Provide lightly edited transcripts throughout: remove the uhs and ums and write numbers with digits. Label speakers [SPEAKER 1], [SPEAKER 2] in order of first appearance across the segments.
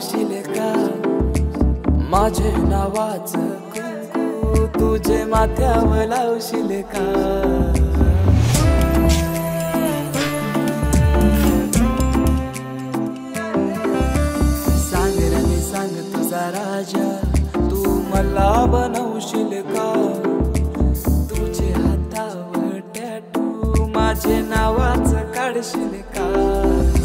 [SPEAKER 1] लावशील का माझे नावाचं कुंकू तुझे माथ्यावर लावशील का सांग रे सांग तुझा राजा तू मला बनवशील का तुझे हातावर टॅटू माझे नावाचं काढशील का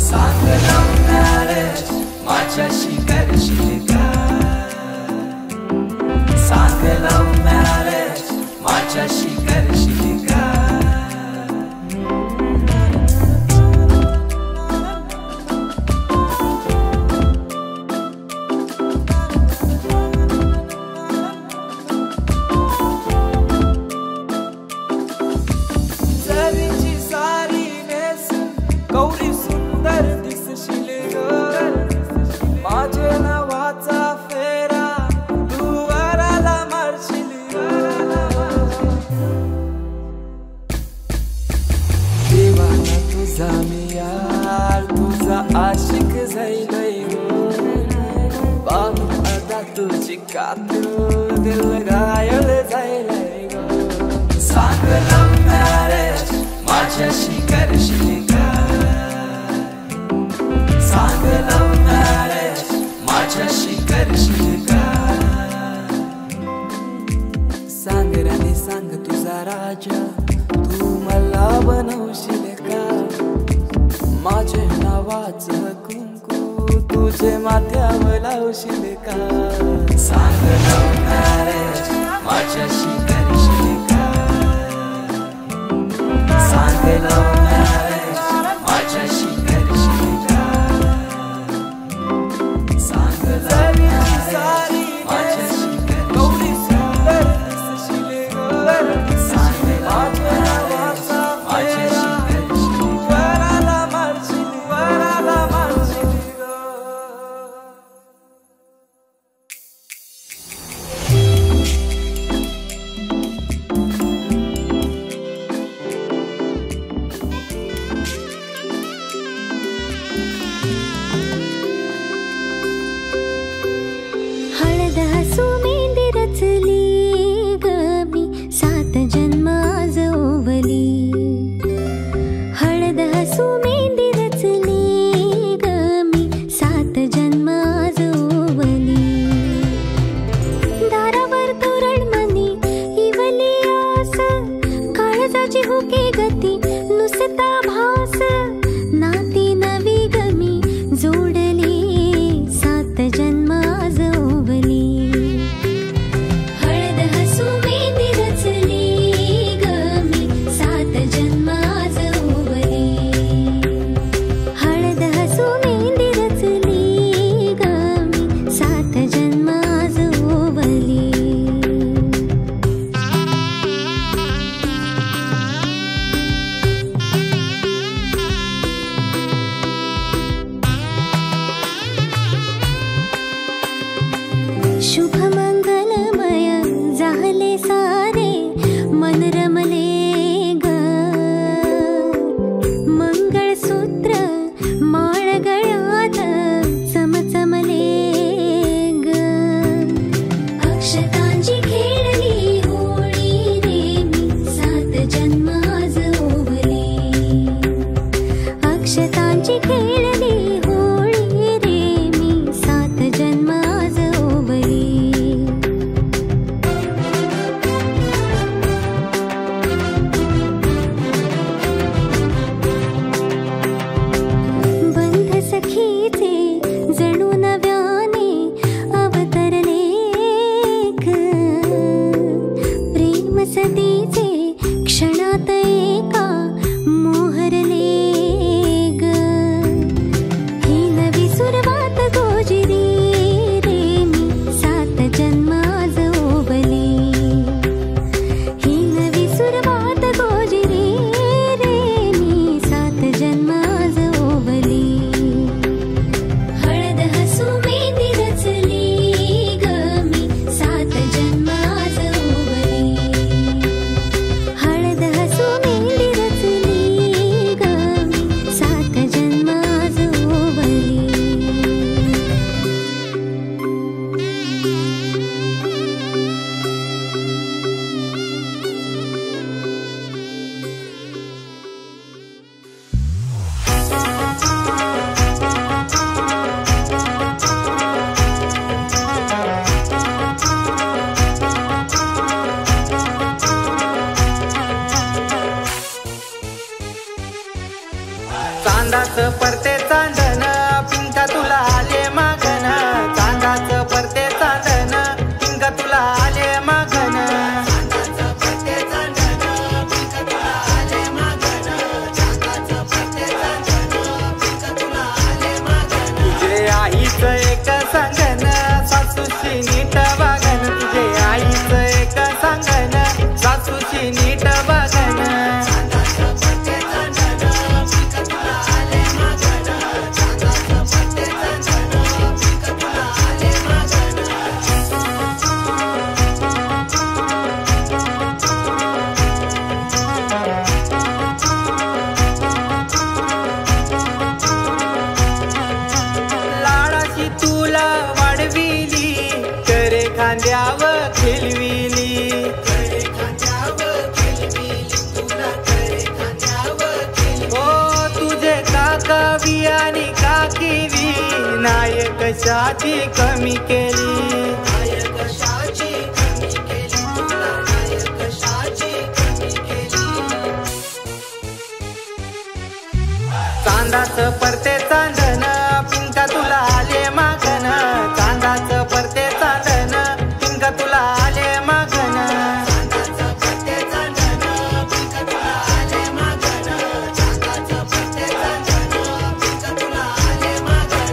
[SPEAKER 1] सांग लव्ह मॅरेज माझ्याशी करशील का सांग लव्ह मॅरेज माझ्याशी करशील का जरीची सारी नेस गौरी सुंदर दिसशील माझे नावाचा फेरा तू वराला मारशील देवाना तुझा मी यार तुझा आशिक जाईल बाबू आता तुझी कातू दिल घायल जाईल सांग लव्ह मॅरेज माझ्याशी करशील का सांग लव्ह मॅरेज माझ्याशी करशील का सांग राणी सांग तुझा राजा तू मला बनवशील का माझे नावाचं कुंकू तुझे माथ्यावर लावशील का सांग लव्ह मॅरेज माझ्याशी करशील का सांग लव्ह मॅरेज माझ्याशी करशील का सांग जरीची सारी माझ्याशी गौरी सुंदर दिसशील सांग माझ्या नावाचा माझ्याशी करशील वराला मारशील
[SPEAKER 2] हळद हसू मेंदी रचली ग मी 7 जन्म आज ओवली हळद हसू मेंदी रचली ग मी 7 जन्म आज ओवली दारावर तोरण मनी इवली आस काळजाची हुके गती नुसता भास नाती नवी गमी जोडली 7 जन्म आज ओवली हळद हसू मेंदी रचली ग मी 7 जन्म आज ओवली हळद हसू मेंदी रचली ग मी 7 जन्म आज ओवली शुभ मंगलमय झाले सारे मन रमले ग मंगळसूत्र माळ गळ्यात चमचमले ग अक्षतांची खेळली होळी रे मी 7 जन्म आज ओवली अक्षतांची खेळली होळी रे मी 7 जन्म आज ओवली
[SPEAKER 1] आईचं एक सांगन सासूशी नीट वागन तुझे आईचं एक सांगन सासूशी नीट वागन खांद्यावर खेळविली ओ तुझे काका बी आणि काकी बी नाही कशाची कमी केली चांदाचं परते चांदन पिंका तुला आले मागन चांदाचं परते चांदन पिंका तुला आले मागन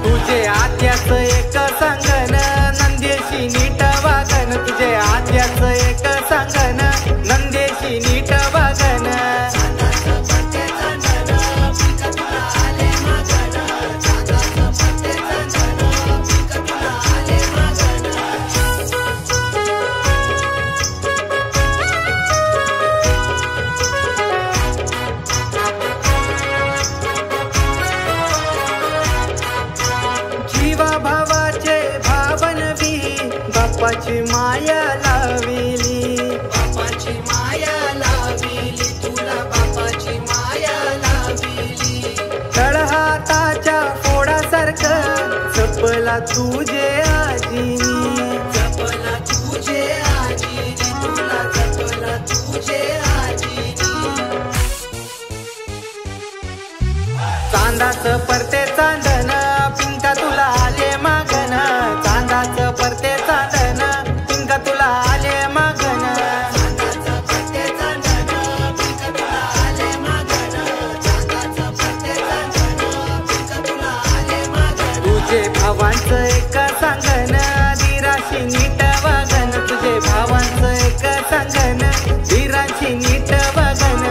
[SPEAKER 1] तुझे आत्याचं एक सांगन नंदेशी नीट वागन तुझे आत्याचं एक सांगन नंदेशी नीट वागन बापाची माया लाविली
[SPEAKER 3] तुला बापाची माया लाविली
[SPEAKER 1] तळहाताच्या फोडासारखं जपला तुझे आजीनी
[SPEAKER 3] तुला जपला तुझे आजीनी
[SPEAKER 1] चांदाचं परते चांदन पिंका तुला आले मागन चांदाचं परते चांदन पिंका तुला आले मागन तुझे भावांचं एक सांगन धीराशी नीट वागन तुझे भावांचं एक सांगन धीराशी नीट वागन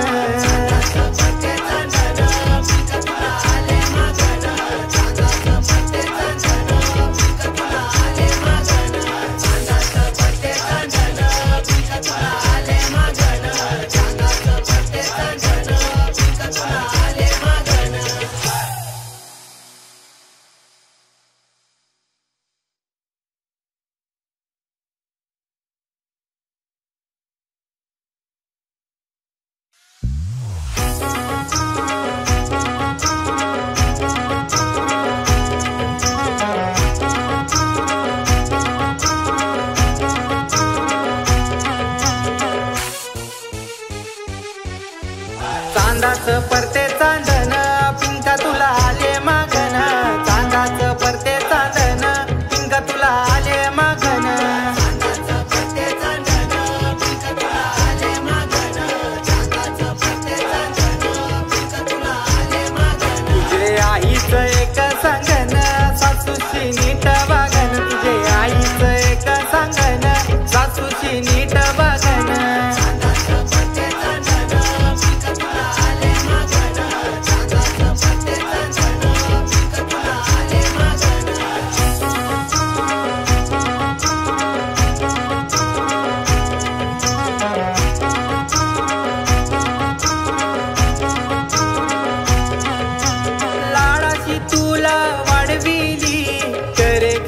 [SPEAKER 1] चांदाचं परते चांदन पिंका तुला आले मागन चांदाचं परते चांदन पिंका तुला आले मागन तुझे आईचं एक सांगन सासूशी नीट वागन तुझे आईचं एक सांगन सासूशी नीट वागन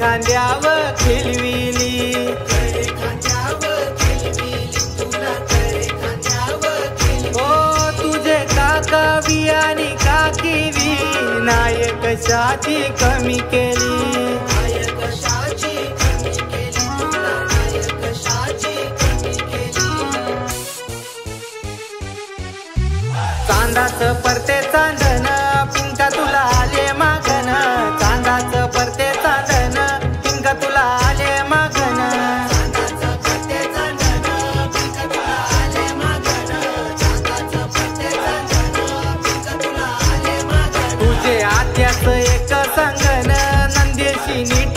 [SPEAKER 1] खांद्यावर खेळविली ओ तुझे काका बी आणि काकी बी नाही कशाची कमी केली चांदाचं परते चांदन पिंका तुला आले मागन चांदाचं परते चांदन पिंका तुला आले मागन तुझे आत्याचं एक सांगन नंदेशी नीट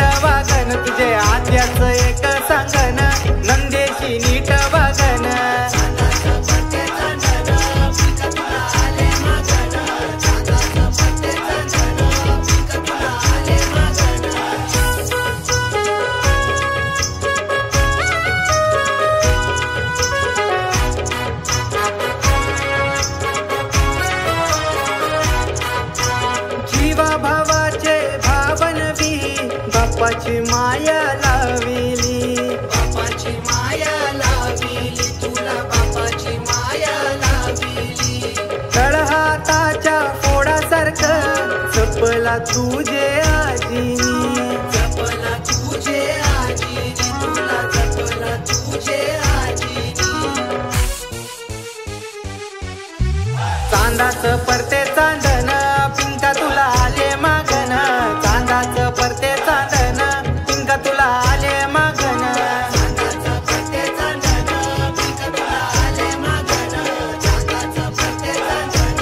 [SPEAKER 1] माया लाविली
[SPEAKER 3] बापाची माया लाविली तुला बापाची माया लाविली
[SPEAKER 1] तळहाताच्या फोडासारखं जपला तुझे आजीनी
[SPEAKER 3] जपला तुझे आजीनी तुला जपला तुझे आजीनी
[SPEAKER 1] चांदाचं परते चांदन पिंका तुला आले मागन चांदाचं परते चांदन पिंका तुला आले मागन
[SPEAKER 3] चांदाचं पत्ते चांदन पिंका तुला आले मागन चांदाचं पत्ते चांदन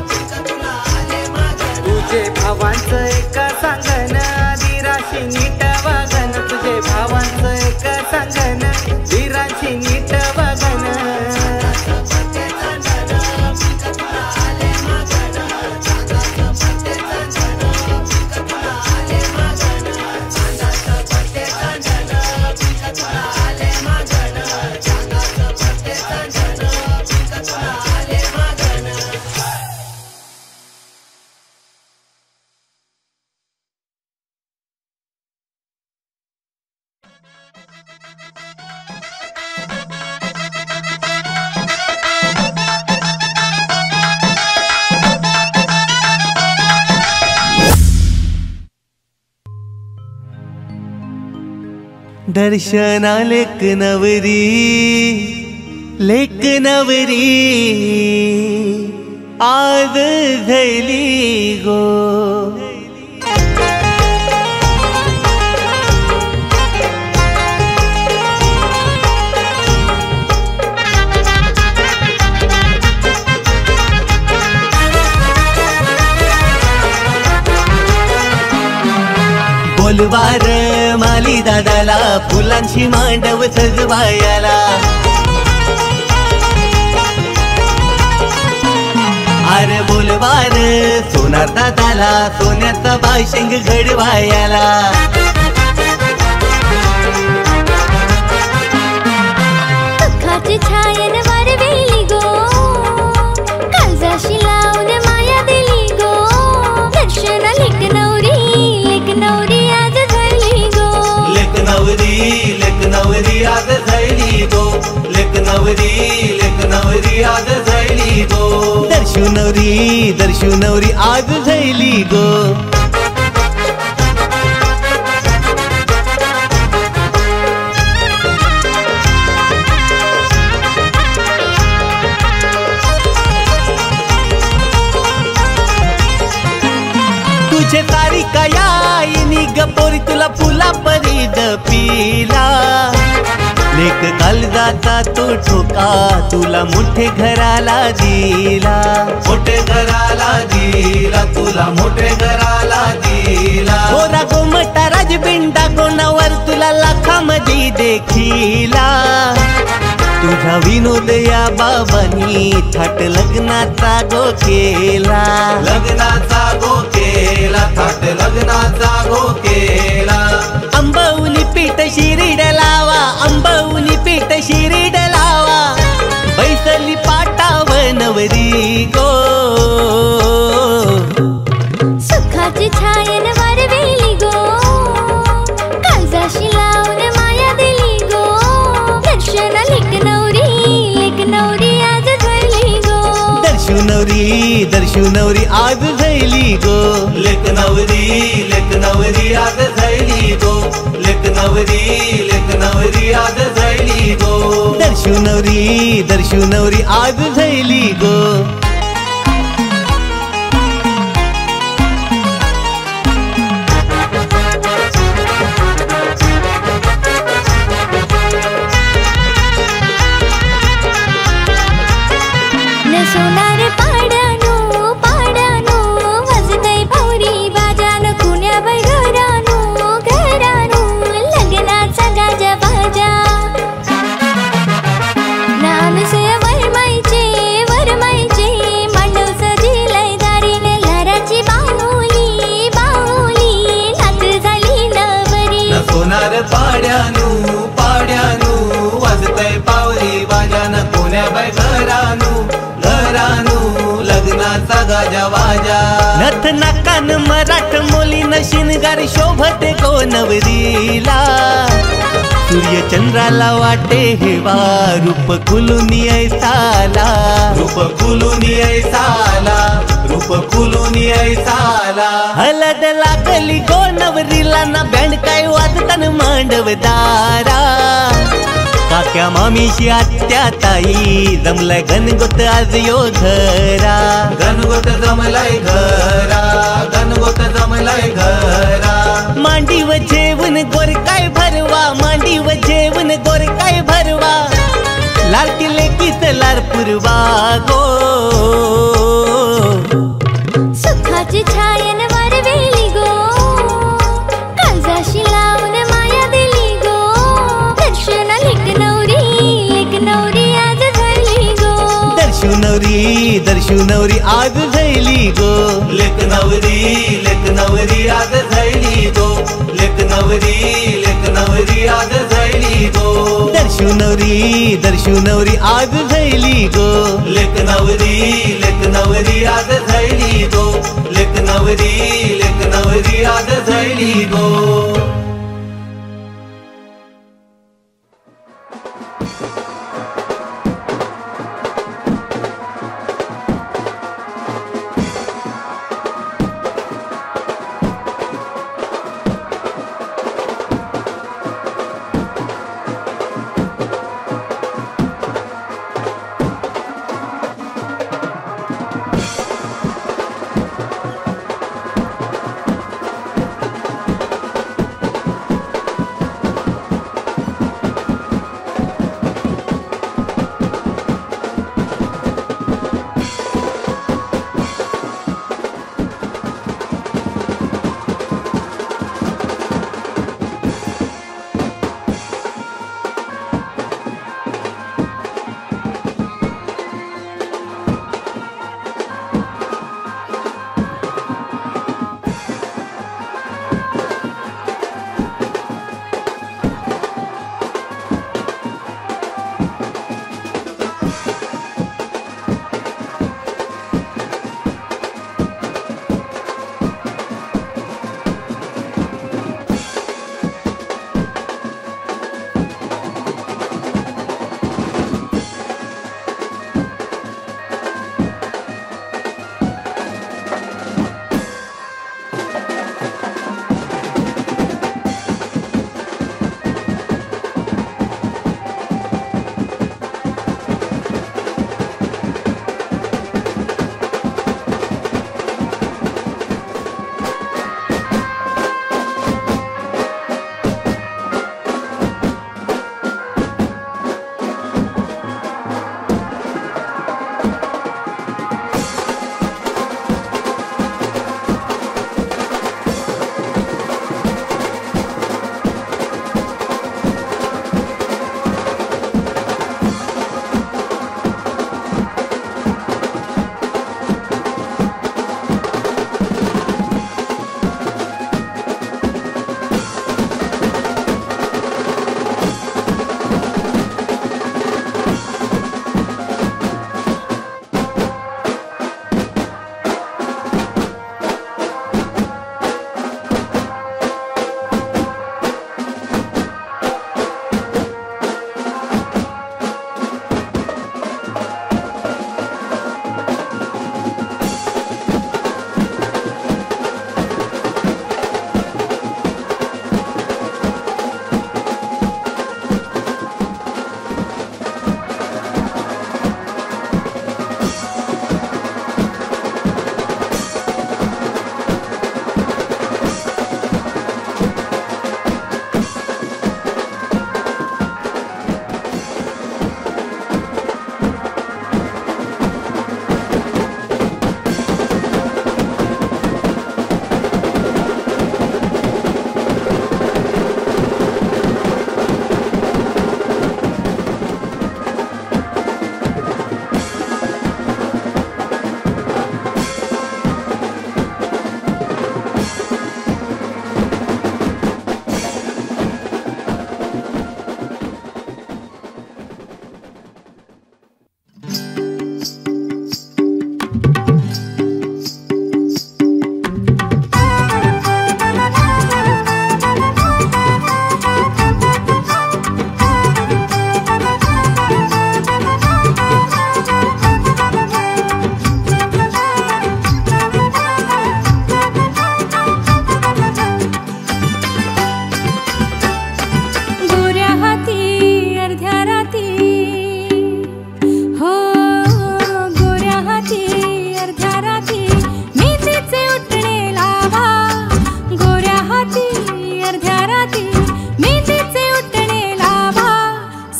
[SPEAKER 3] पिंका तुला आले मागन
[SPEAKER 1] तुझे भावांचं एक सांगन धीराशी नीट वागन तुझे भावांचं एक सांगन धीराशी नीट वागन
[SPEAKER 3] पत्ते चांदन पिंका तुला आले मागन चांदाचं पत्ते चांदन पिंका तुला आले मागन चांदाचं पत्ते चांदन पिंका तुला आले मागन चांदाचं पत्ते चांदन पिंका तुला आले मागन
[SPEAKER 4] दर्शना लेक नवरी आज झाली गो बोलवार माली दादाला फुलांची मांडव सजवायला अरे बोलवार सोनार दादाला सोन्याचा बाशिंग घडवायला
[SPEAKER 2] दुःखाची छायन वारवेली गो काळजाशी लावून माया दिली गो दर्शना लेक नवरी आज झाली गो
[SPEAKER 4] लेक नवरी आज झाली गो लेक नवरी आज झाली गो दर्शू नवरी आज झाली गो तुझे तारीख यायनी गपोरी तुला फुला परी जपिला लेक काळजाचा तो ठोका तुला मोठे घराला दिला तुला मोठे घराला दिला गोरा गोमटा राजबिंडा कोणावर तुला लाखामध्ये देखिला तुझा विनोद या बाबांनी थाट लग्नाचा गो केला थाट लग्नाचा गो केला अंबवली पीठ शिरीड लावा बैसली पाटावनवरी गो
[SPEAKER 2] सुखाची छायन वारवेली गो काळजाशी लावून माया दिली गो दर्शना लेक नवरी आज झाली गो
[SPEAKER 4] दर्शू नवरी आज झाली गो लेक नवरी आज झाली गो लेक नवरी आज झाली गो दर्शू नवरी आज झाली गो
[SPEAKER 2] सोनार पाड्यानो वाजतय भौरी बाजान कुण्या बाई घरानो लग्नाचा गाजा बाजा नानसे वरमाईचे मांडव सजिलय दारीने लहराची बाहुली नाच झाली नवरी
[SPEAKER 4] सोनार पाड्यानो वाजतय पावरी बाजान कोण्या बाई घरानो लग्नाचा गाजा वाजा नथ नाकान मराठ मोलीन शिनगार शोभते गो नवरीला सूर्य चंद्राला वाटे हेवा रूप खुलूनी ऐसाला रूप खुलूनी ऐसाला रूप खुलूनी ऐसाला हलद लागली गो नवरीला ना बँड काय वाजतान मांडवदारा काक्या मामीशी आत्या ताई जमलाय घनगोत आज यो घरा घनगोत जमलाय घरा घनगोत जमलाय घरा मांडीव जेवण गोर काय भरवा मांडीव जेवण गोर काय भरवा लाल किल्ले किस लाल पुरवा गो
[SPEAKER 2] सुखाची छायन वारवेली गो काळजाशी लावून माया दिली गो दर्शन लेक नवरी आज झाली गो
[SPEAKER 4] दर्शू नवरी आज झैली गो लेक नवरी आज झैली गो लेक नवरी आज झैली गो दर्शू नवरी आज झैली गो लेक नवरी आज झैली गो लेक नवरी आज झैली गो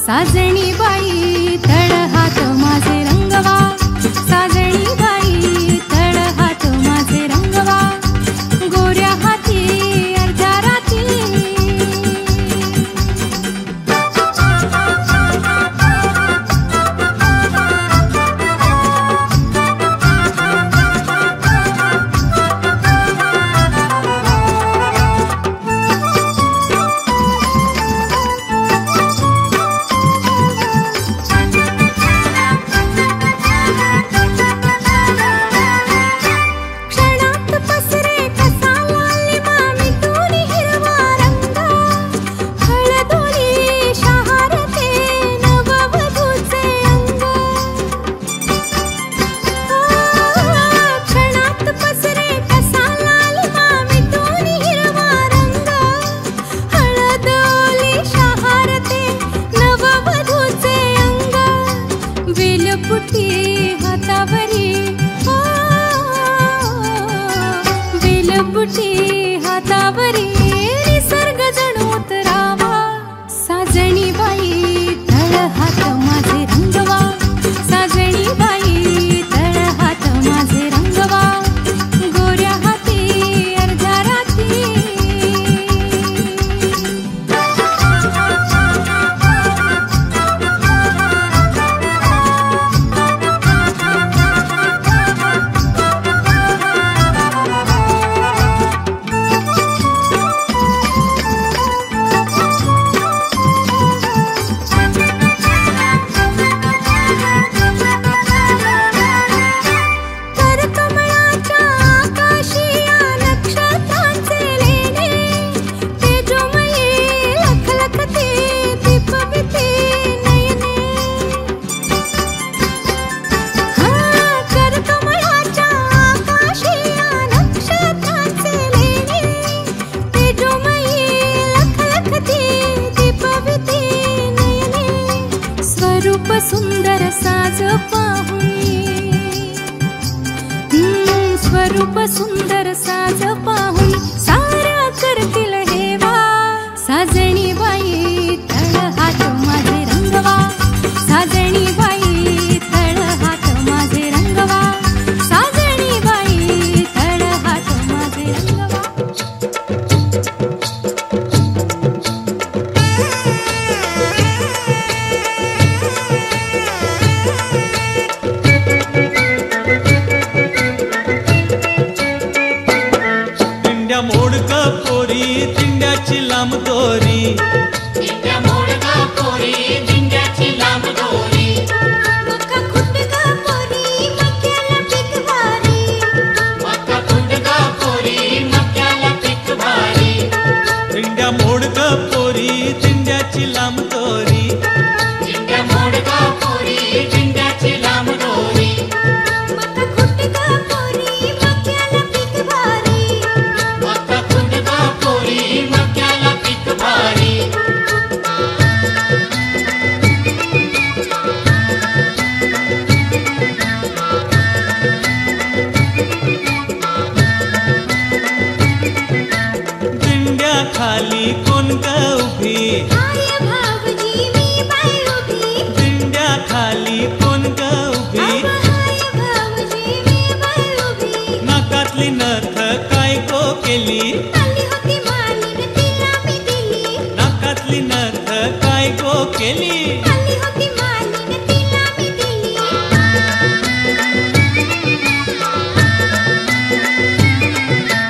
[SPEAKER 2] साजणी बाई तळहात माझे रंगवा, साजणी बाई तळहात माझे रंगवा, गोऱ्या हाती अर्ध्या राती. वेलबुटी हातावरी निसर्ग जणूत रावा, साजणी बाई तळहात माझे रंगवा, साजणी बाई तळहात माझे रंगवा, गोऱ्या हाती अर्ध्या राती. स्वरूप सुंदर साज पाहुनी, स्वरूप सुंदर साज पाहुनी सारा करतील हेवा, साजणी बाई तळहात माझे रंगवा, साजणी बाई तळहात माझे रंगवा, साजणी बाई तळहात माझे रंगवा.
[SPEAKER 4] मोडका पोरी दिंड्याची लांब दोरी,
[SPEAKER 3] दिंड्या मोडका पोरी दिंड्याची लांब दोरी,
[SPEAKER 2] मका खुंडका पोरी मक्याला पीक भारी,
[SPEAKER 3] मका खुंडका पोरी मक्याला पीक भारी,
[SPEAKER 4] दिंड्या मोडका पोरी दिंड्याची लांब दोरी,
[SPEAKER 3] दिंड्या मोडका पोरी दिंड्याची लांब दोरी,
[SPEAKER 2] मका खुंडका पोरी मक्याला पीक भारी,
[SPEAKER 3] मका खुंडका पोरी मक्याला पीक भारी.
[SPEAKER 4] दिंड्या खाली कोण ग उभी,
[SPEAKER 2] आय भावजी मी बाई उभी,
[SPEAKER 4] दिंड्या खाली कोण ग उभी,
[SPEAKER 2] आय भावजी मी बाई उभी,
[SPEAKER 4] नाकातली नथ काय गो केली,
[SPEAKER 2] आली होती मालिन तिला मी दिली,
[SPEAKER 4] नाकातली नथ काय गो केली,
[SPEAKER 2] आली होती मालिन तिला मी दिली.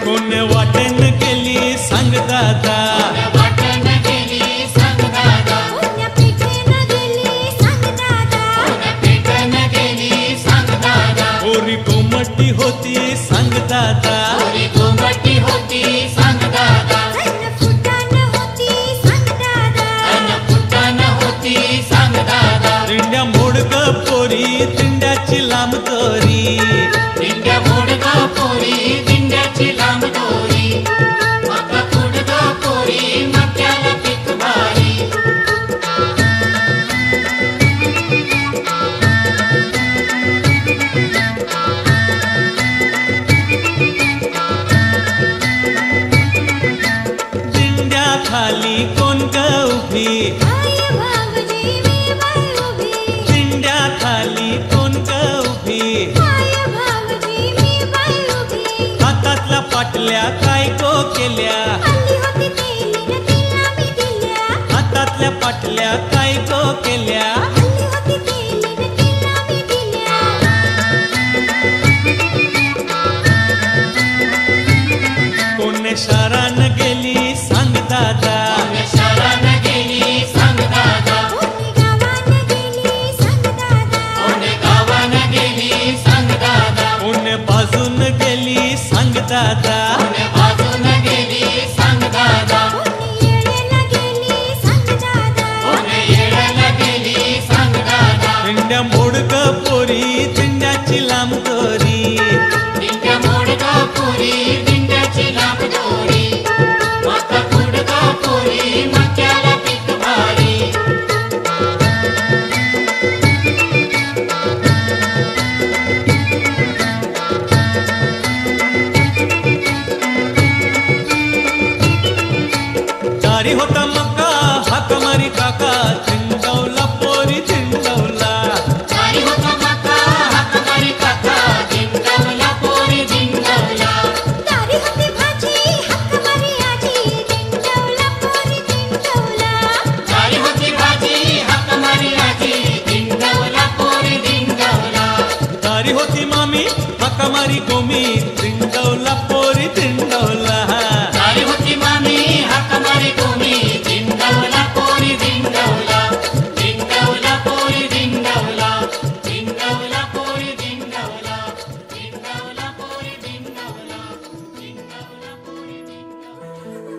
[SPEAKER 4] कोण वाटेन केली सांग दादा,
[SPEAKER 3] वाटेन गेली सांग दादा,
[SPEAKER 2] कोण्या पिठेनं गेली सांग दादा,
[SPEAKER 3] कोण्या पेटन गेली सांग दादा,
[SPEAKER 4] पोरी कोमटी होती सांग दादा,
[SPEAKER 3] पोरी कोंबटी होती सांग दादा,
[SPEAKER 2] अन्न फुटाण होती सांग दादा,
[SPEAKER 3] अन फुटाण होती सांग दादा,
[SPEAKER 4] दिंड्या मोडक पोरी दिंड्याची लांब दोरी,
[SPEAKER 3] दिंड्या मोडका पोरी दिंड्याची लांब दोरी, मका खुंडका पोरी मक्याला पीक भारी.
[SPEAKER 4] दिंड्या खाली कोण ग उभी,
[SPEAKER 2] आय भावजी मी
[SPEAKER 4] पाटल्या काय गो केल्या
[SPEAKER 2] आली होती तेलीनं तिला मी दिल्या
[SPEAKER 4] हातातल्या पाटल्या काय गो केल्या
[SPEAKER 2] आली होती तेलीनं तिला मी दिल्या
[SPEAKER 4] कोण शरण गेली सांग दादा
[SPEAKER 3] शरण गेली सांग दादा
[SPEAKER 2] कोणी गावानं गेली सांग दादा
[SPEAKER 3] कोणी गावानं गेली सांग दादा
[SPEAKER 4] कोण बाजून गेली सांग दादा
[SPEAKER 3] कोणी बाजून गेली सांग दादा
[SPEAKER 2] कोणी येळेला गेली सांग दादा
[SPEAKER 3] कोणी येळेला गेली सांग दादा
[SPEAKER 4] दिंड्या मोडक पोरी दिंड्याची लांब दोरी
[SPEAKER 3] दिंड्या मोडका पुरी दिंड्याची लांब दोरी मका कुडका पुरी मक्याला पीक भारी
[SPEAKER 4] दारी होता मका हाक मारी काका चिंडवला पोरी चिंडवला
[SPEAKER 3] चारी होता मका हाक मारी काका दिंडवला पोरी दिंडवला
[SPEAKER 2] दारी होती भाजी हक्क मारी आजी दिंडवला पोरी दिंडवला
[SPEAKER 3] चारी होती भाजी हाक मारी आजी दिंडवला पोरी दिंडवला
[SPEAKER 4] दारी होती मामी हाक मारी गोमी चिंडवला पोरी चिंडवला
[SPEAKER 3] चारी होती मामी हाक मारी गोमी दिंडवला पोरी दिंडवला दिंडवला पोरी दिंडवला दिंडवला पोरी दिंडवला दिंडवला पोरी दिंडवला दिंडवला पोरी दिंडवला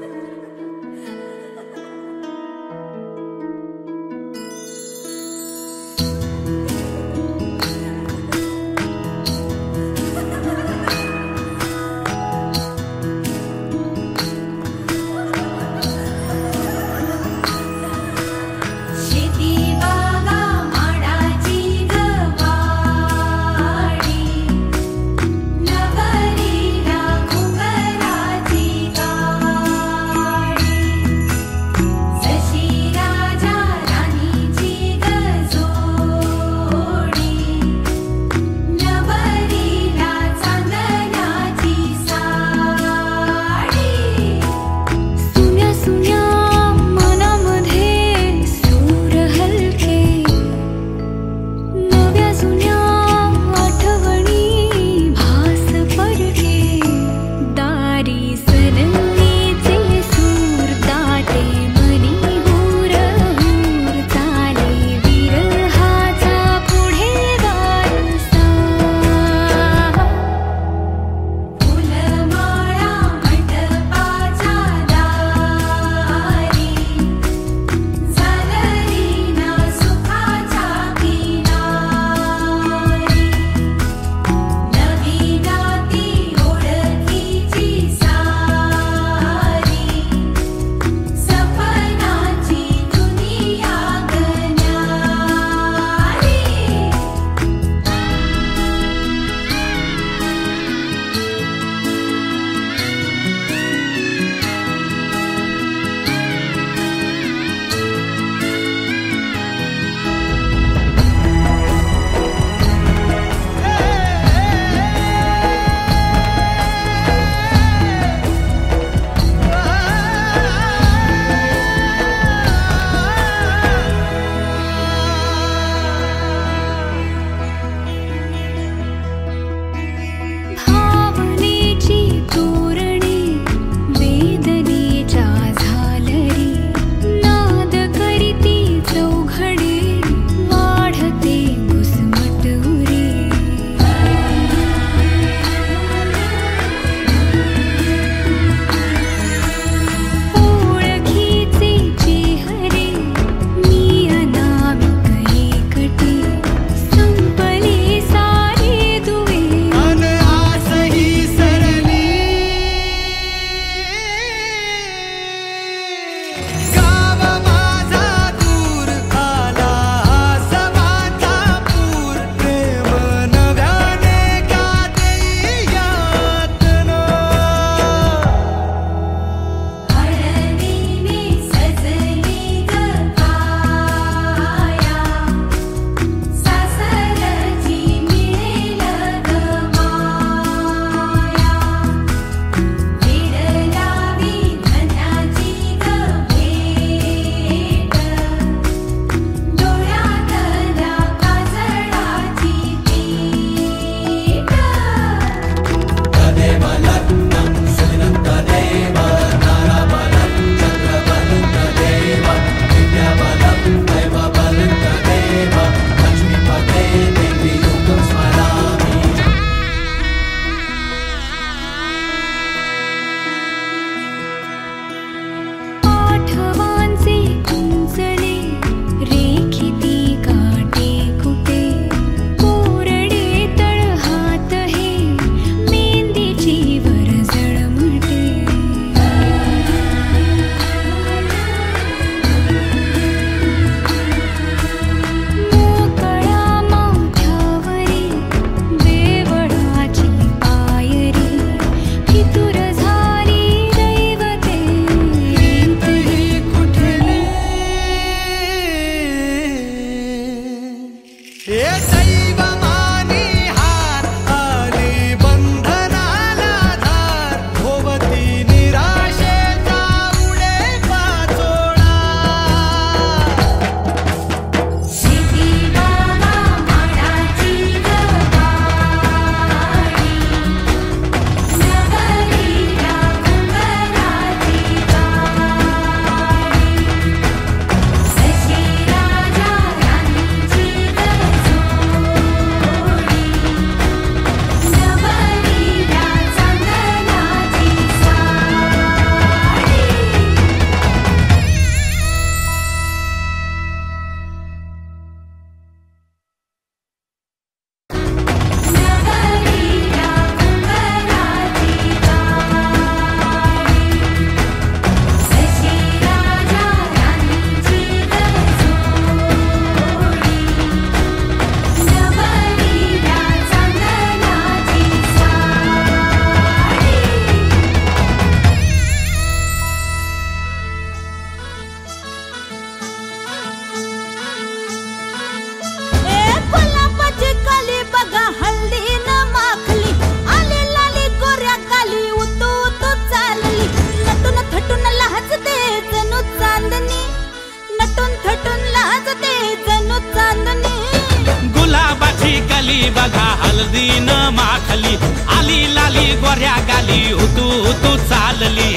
[SPEAKER 4] गुलाबाची कली बघा हळदीनं माखली आली लाली गोऱ्या गाली उतू उतू चालली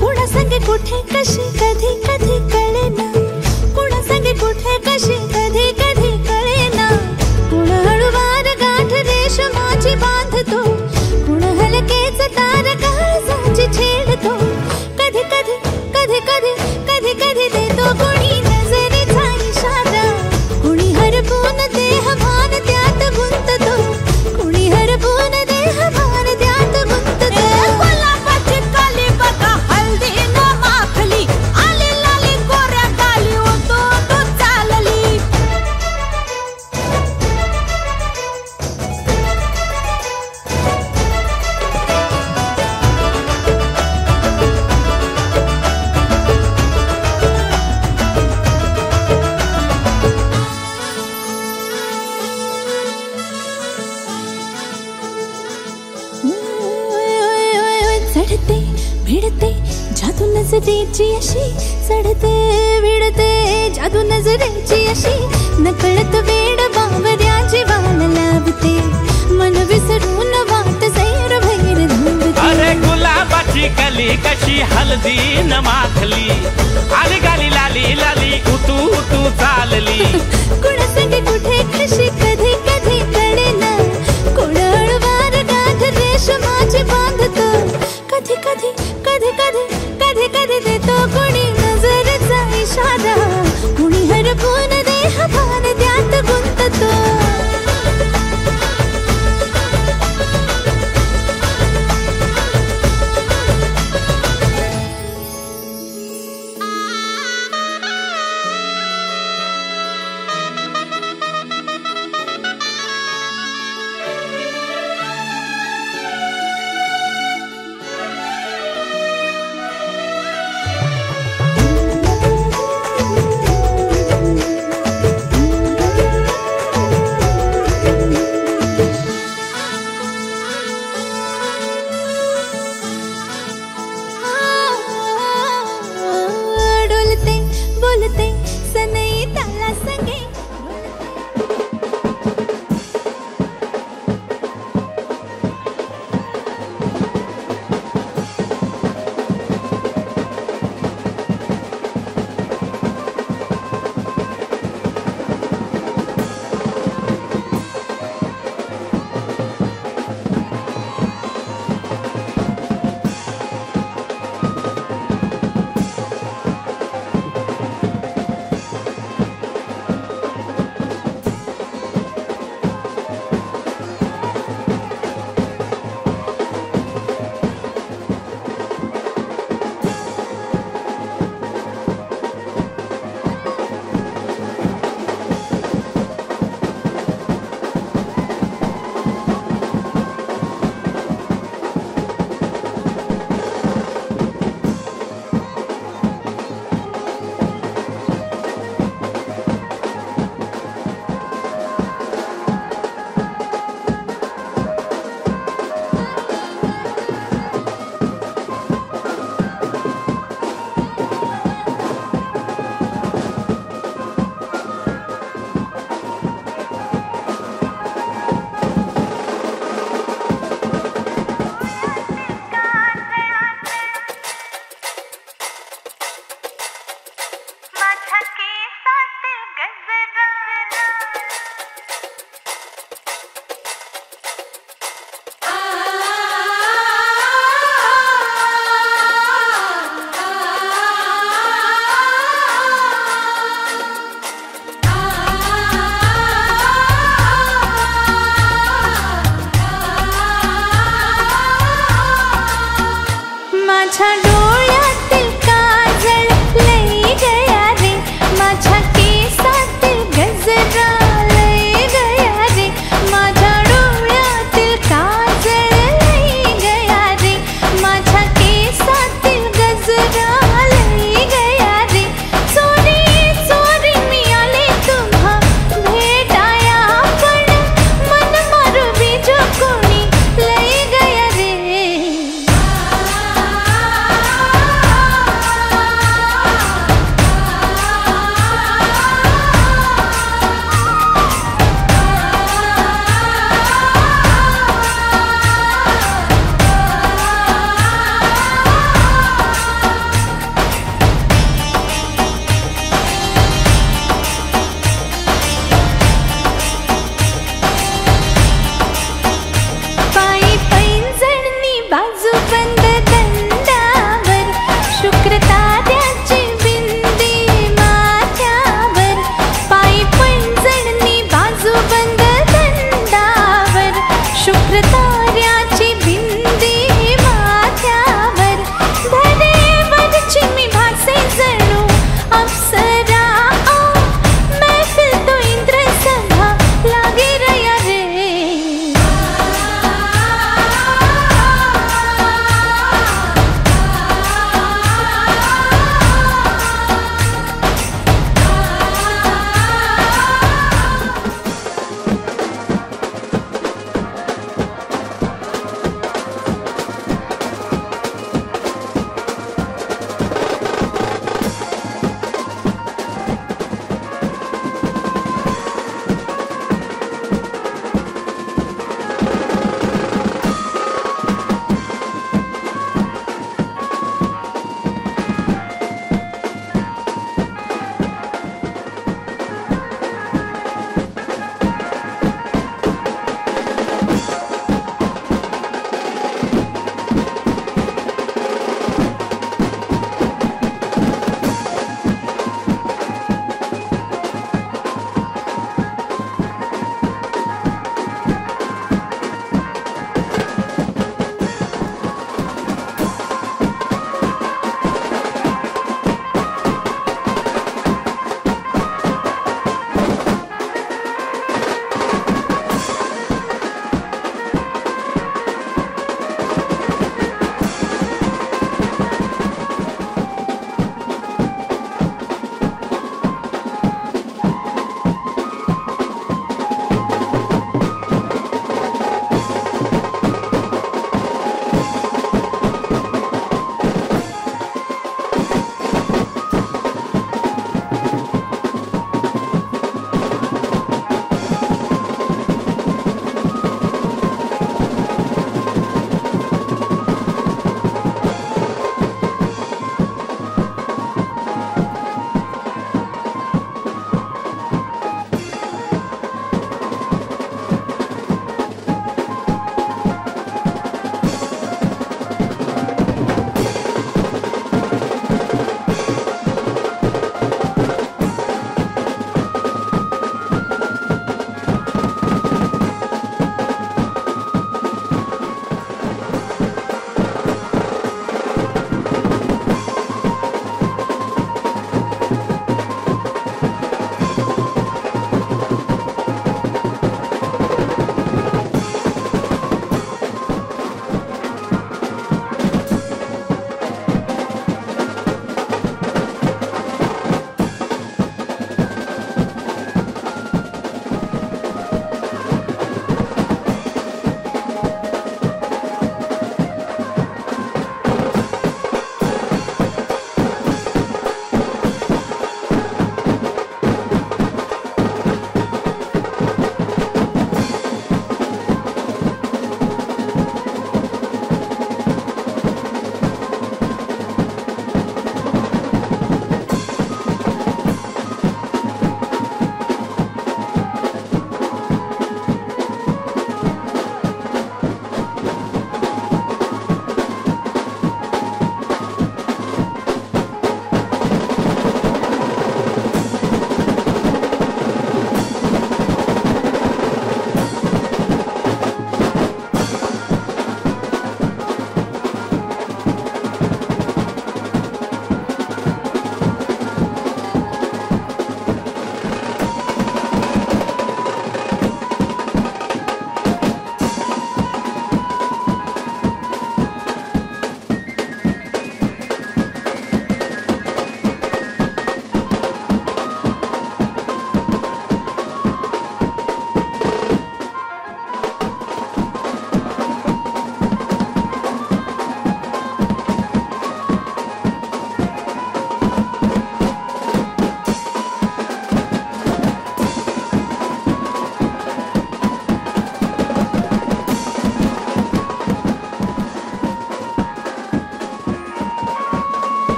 [SPEAKER 2] कुणा संगे कुठे कशी कधी कधी कळेना कुणा संगे कुठे कशी कधी कधी कळेना कुण हळूवार गाठ रेशमाची बांधतो कुण हलकेच तार काळजाची छेडतो कधी कधी कधी कधी कधी कधी देतो कुणी नजरेचा इशारा कुणी हरपून देह भान त्यात गुंततो कुणी हरपून देह भान त्यात गुंततो गुलाबाची कली बघा हळदीनं माखली आली लाली गोऱ्या गाली उतू उतू चालली चढते भिडते जादू नजरेची अशी चढते भिडते जादू नजरेची अशी नकळत वेड बावऱ्याची वाल लावते मन विसरून वाट सैर भैर धुंदते
[SPEAKER 4] अरे गुलाबाची कली कशी हळदीनं माखली आली गाली लाली लाली उतू उतू चालली